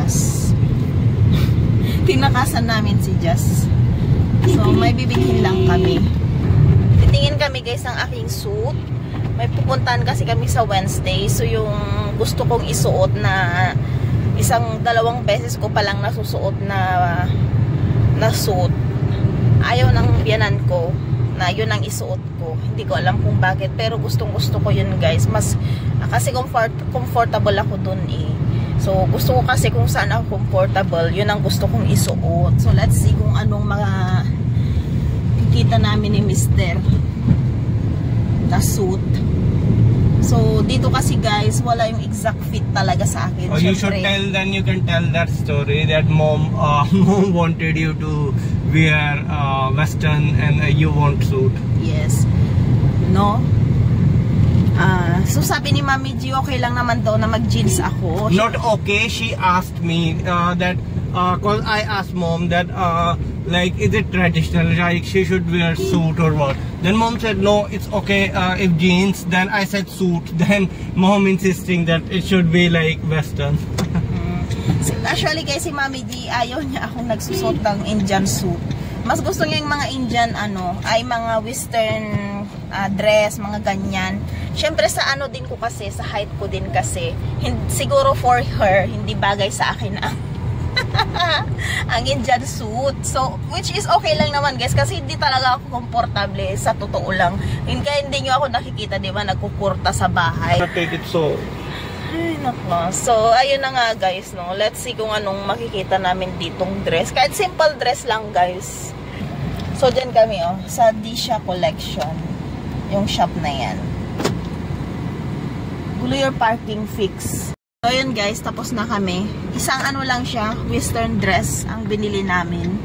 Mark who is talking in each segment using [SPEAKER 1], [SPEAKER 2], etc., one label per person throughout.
[SPEAKER 1] Jazz. Tinakasan namin si Jazz. So, may bibilhin lang kami. Titingin kami guys ng aking suit. May pupuntahan kasi kami sa Wednesday. So, yung gusto kong isuot na dalawang beses ko palang nasusuot na suit. Ayaw ng biyanan ko na yun ang isuot ko. Hindi ko alam kung bakit. Pero gustong gusto ko yun guys. Mas, kasi comfortable ako dun eh. So, gusto ko kasi kung saan ako comfortable, yun ang gusto kong isuot. So, let's see kung anong kita namin ni Mr. na suit. So, dito kasi guys, wala yung exact fit talaga sa akin.
[SPEAKER 2] Oh, you should tell, then you can tell that story that mom wanted you to wear western and you want suit.
[SPEAKER 1] Yes. No? So sabi ni Mami G, okay lang naman daw na mag-jeans ako.
[SPEAKER 2] Not okay, she asked me that, cause I asked mom that like is it traditional, like she should wear suit or what. Then mom said no, it's okay if jeans. Then I said suit. Then mom insisting that it should be like western.
[SPEAKER 1] Actually guys, si Mami G, ayaw niya akong nagsusot ng Indian suit. Mas gusto niya yung mga Indian ay mga western dress, mga ganyan. Syempre sa din ko kasi, sa height ko din kasi, siguro for her, hindi bagay sa akin ang Indian suit. So, which is okay lang naman guys, kasi hindi talaga ako komportable sa totoo lang. Kaya hindi nyo ako nakikita, di ba, nagkukurta sa bahay.
[SPEAKER 2] Take it so.
[SPEAKER 1] Ay, nako. So, ayun na nga guys, no. Let's see kung anong makikita namin ditong dress. Kahit simple dress lang guys. So, dyan kami, sa Disha Collection. Yung shop na yan. Gulo your parking fix. So, ayun guys, tapos na kami. Isang lang siya, western dress ang binili namin.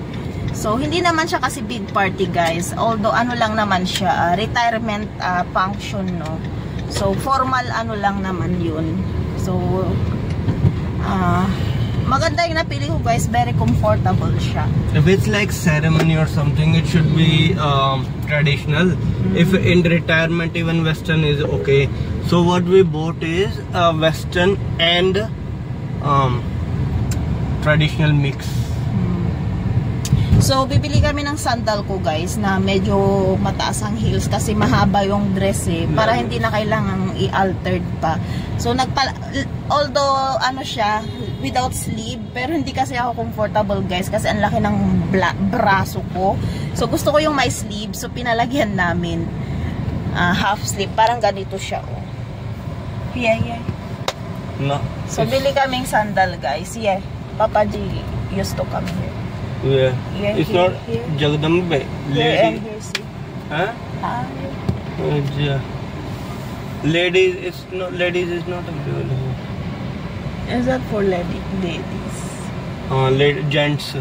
[SPEAKER 1] So, hindi naman siya kasi big party guys. Although, lang naman siya, retirement function, no. So, formal lang naman yun. So, maganda yung napili ko guys. Very comfortable siya.
[SPEAKER 2] If it's like ceremony or something, it should be traditional. If in retirement, even western is okay. So what we bought is western and traditional mix.
[SPEAKER 1] So, bibili kami ng sandal ko guys na medyo mataas ang heels kasi mahaba yung dress eh. Para hindi na kailangang i-altered pa. So, although siya, without sleeve, pero hindi kasi ako comfortable guys kasi ang laki ng braso ko. So, gusto ko yung may sleeve. So, pinalagyan namin half sleeve. Parang ganito siya. Yeah.
[SPEAKER 2] No.
[SPEAKER 1] So, bili kaming sandal guys. Yeah. Papa G used to come here.
[SPEAKER 2] Yeah. It's
[SPEAKER 1] here,
[SPEAKER 2] not
[SPEAKER 1] here.
[SPEAKER 2] Jagdambe.
[SPEAKER 1] Here, see.
[SPEAKER 2] Huh? Yeah. Ladies is not available.
[SPEAKER 1] Is that for ladies?
[SPEAKER 2] Gents.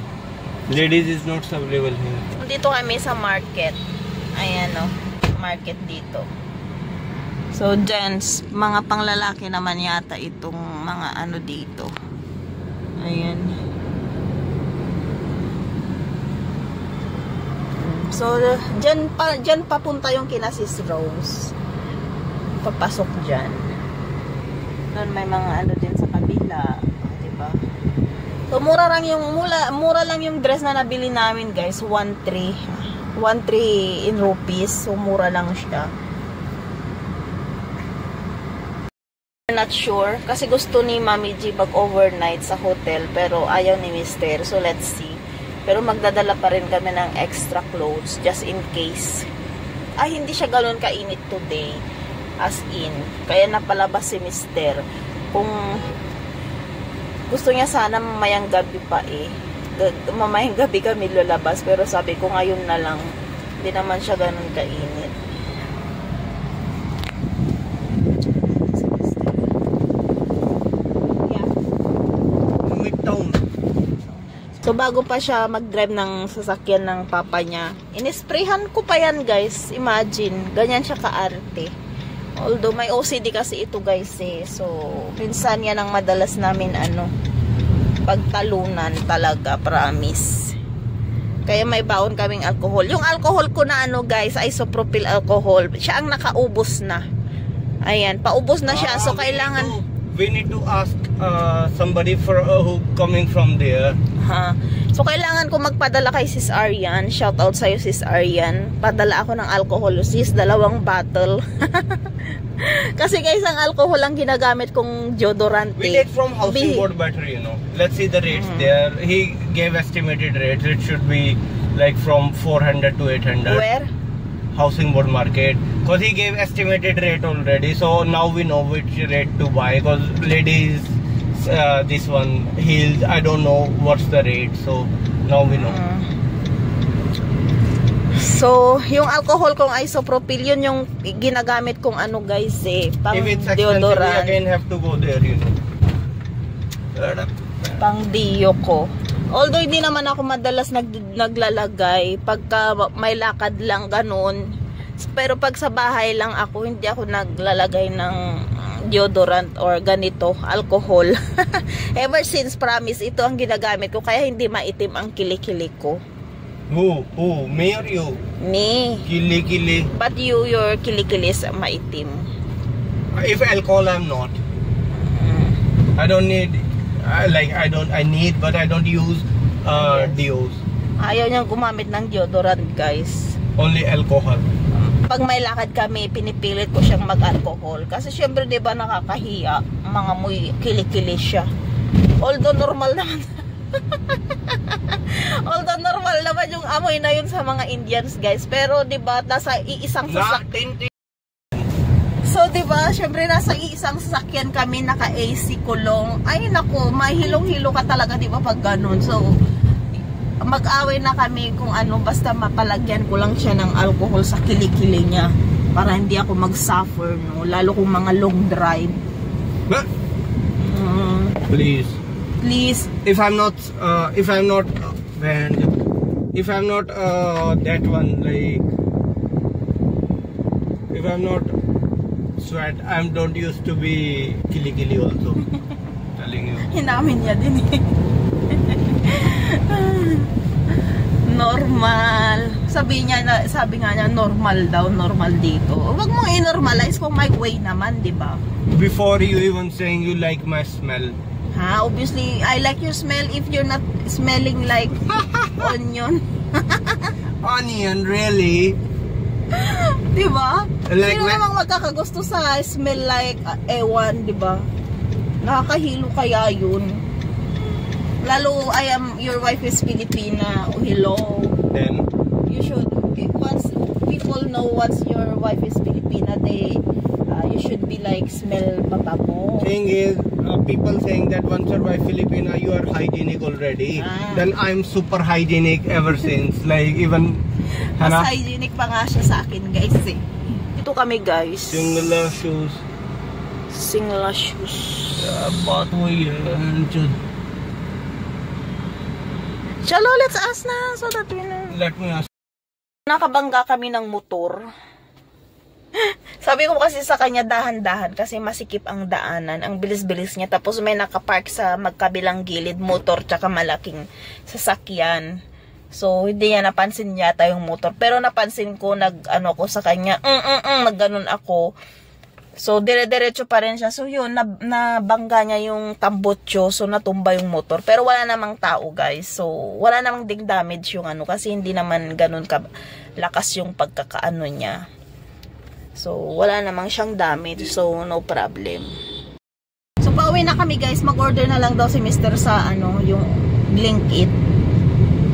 [SPEAKER 2] Ladies is not available here.
[SPEAKER 1] Dito kami sa market. Ayan market dito. So gents, mga panglalaki naman yata itong mga dito. Ayan. So, dyan papunta yung kina Sis Rose. Papasok dyan. Doon may mga din sa kabila. Diba? So, mura lang yung dress na nabili namin, guys. 1.3 in rupees. So, mura lang siya. Not sure. Kasi gusto ni Mami G mag-overnight sa hotel. Pero ayaw ni Mr. So, let's see. Pero magdadala pa rin kami ng extra clothes just in case. Hindi siya ganoon kainit today. As in. Kaya napalabas si Mr. Kung gusto niya sana mamayang gabi pa mamayang gabi kami lalabas. Pero sabi ko ngayon na lang. Hindi naman siya ganoon kainit. So, bago pa siya mag-drive ng sasakyan ng papa niya, inisprayhan ko pa yan, guys. Imagine, ganyan siya kaarte. Although, may OCD kasi ito, guys, eh. So, minsan yan ang madalas namin, pagtalunan talaga, promise. Kaya may baon kaming alcohol. Yung alcohol ko na, guys, isopropyl alcohol. Siya ang nakaubos na. Ayan, paubos na siya. So, kailangan...
[SPEAKER 2] we need to ask somebody for who coming from there.
[SPEAKER 1] Ha. So kailangan ko magpadala kay Sis Arian. Shout out sa'yo, Sis Arian. Padala ako ng alcohol, sis, 2 bottle. Kasi guys, ang alcohol ang ginagamit kong deodorant.
[SPEAKER 2] We take from Housing Board Battery, you know. Let's see the rates there. He gave estimated rates. It should be like from 400 to 800.
[SPEAKER 1] Where?
[SPEAKER 2] Housing Board Market. Because he gave estimated rate already. So now we know which rate to buy. Because ladies, this one, heels, I don't know what's the rate. So now we know.
[SPEAKER 1] So, yung alcohol kong isopropyl, yun yung ginagamit kong ano guys pang
[SPEAKER 2] If it's expensive, we
[SPEAKER 1] deodorant.
[SPEAKER 2] again have to go there, you know.
[SPEAKER 1] Pang dio ko. Although hindi naman ako madalas naglalagay pagka may lakad lang ganun. Pero pag sa bahay lang ako, hindi ako naglalagay ng deodorant or ganito, alcohol. Ever since, promise, ito ang ginagamit ko kaya hindi maitim ang kilikili ko.
[SPEAKER 2] Who? Me or you?
[SPEAKER 1] Me.
[SPEAKER 2] Kili.
[SPEAKER 1] But your kilikili is maitim.
[SPEAKER 2] If alcohol, I'm not. I don't need, I need, but I don't use deos.
[SPEAKER 1] Ayaw niyang gumamit ng deodorant, guys.
[SPEAKER 2] Only alcohol.
[SPEAKER 1] Pag may lakad kami, pinipilit ko siyang mag-alcohol. Kasi syempre, di ba, nakakahiya. Mga muy kilikili siya. Although normal naman. Although normal naman yung amoy na yun sa mga Indians, guys. Pero, di ba, nasa iisang sasakyan. So, di ba, syempre, nasa iisang sasakyan kami, naka-AC kulong. Ay, naku, mahilong-hilo ka talaga, di ba, pag ganun. So, mag-away na kami kung ano, basta mapalagyan ko lang siya ng alcohol sa kilikili niya. Para hindi ako mag-suffer, no? Lalo kung mga long drive.
[SPEAKER 2] Please. If I'm not that one, like, if I'm not sweat, I don't used to be kili also. Telling you.
[SPEAKER 1] Hinamin niya din eh. Normal. Sabi nga niya normal daw, normal dito. Huwag mong i-normalize kung may way naman, di ba?
[SPEAKER 2] Before you even saying you like my smell.
[SPEAKER 1] Ha, obviously, I like your smell if you're not smelling like onion.
[SPEAKER 2] Onion, really?
[SPEAKER 1] Diba?
[SPEAKER 2] Like
[SPEAKER 1] Sino namang magkakagusto sa smell like ewan, diba? Nakakahilo kaya yun. Lalo, your wife is Filipina. Oh, hello.
[SPEAKER 2] Then?
[SPEAKER 1] You should, once people know what's your wife is Filipina, you should be like, smell pabango.
[SPEAKER 2] Thing is, people saying that once you're by Filipina, you are hygienic already. Then I'm super hygienic ever since. Like, even...
[SPEAKER 1] Mas hygienic pa nga siya sa akin, guys, eh. Ito kami, guys.
[SPEAKER 2] Singla shoes.
[SPEAKER 1] Singla shoes.
[SPEAKER 2] Ba't mo yan?
[SPEAKER 1] Chalo, let's ask na. So that we know.
[SPEAKER 2] Let me ask.
[SPEAKER 1] Nakabangga kami ng motor. Sabi ko kasi sa kanya, dahan-dahan kasi masikip ang daanan, ang bilis-bilis niya. Tapos may nakapark sa magkabilang gilid, motor tsaka malaking sasakyan. So hindi niya napansin yata yung motor. Pero napansin ko, nag-ano ko sa kanya, nagganon ako. So dire-diretso pa rin siya. So yun, nabangga niya yung tambutso. So natumba yung motor. Pero wala namang tao, guys. So wala namang ding damage yung ano. Kasi hindi naman ganun lakas yung pagkakaano niya. So, wala namang siyang damage. So, no problem. So, pauwi na kami, guys. Mag-order na lang daw si Mr. sa, yung Blinkit.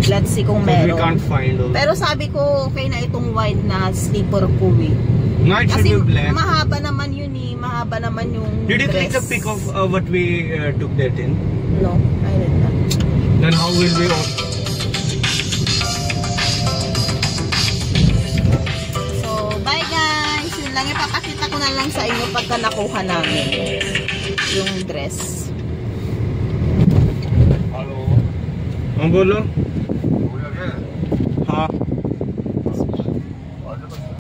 [SPEAKER 1] Let's see kung meron.
[SPEAKER 2] We can't find all.
[SPEAKER 1] Pero sabi ko, okay na itong white na slipper ko, eh.
[SPEAKER 2] No, it should be black.
[SPEAKER 1] Mahaba naman yun, eh. Mahaba naman yung
[SPEAKER 2] Did you
[SPEAKER 1] dress.
[SPEAKER 2] take a pic of what we took that in?
[SPEAKER 1] No, I did not.
[SPEAKER 2] Then how will we...
[SPEAKER 1] Lang ipapakita ko na lang sa inyo pagka nakuha namin yung dress.
[SPEAKER 2] Hello. Ang gulo? Ha?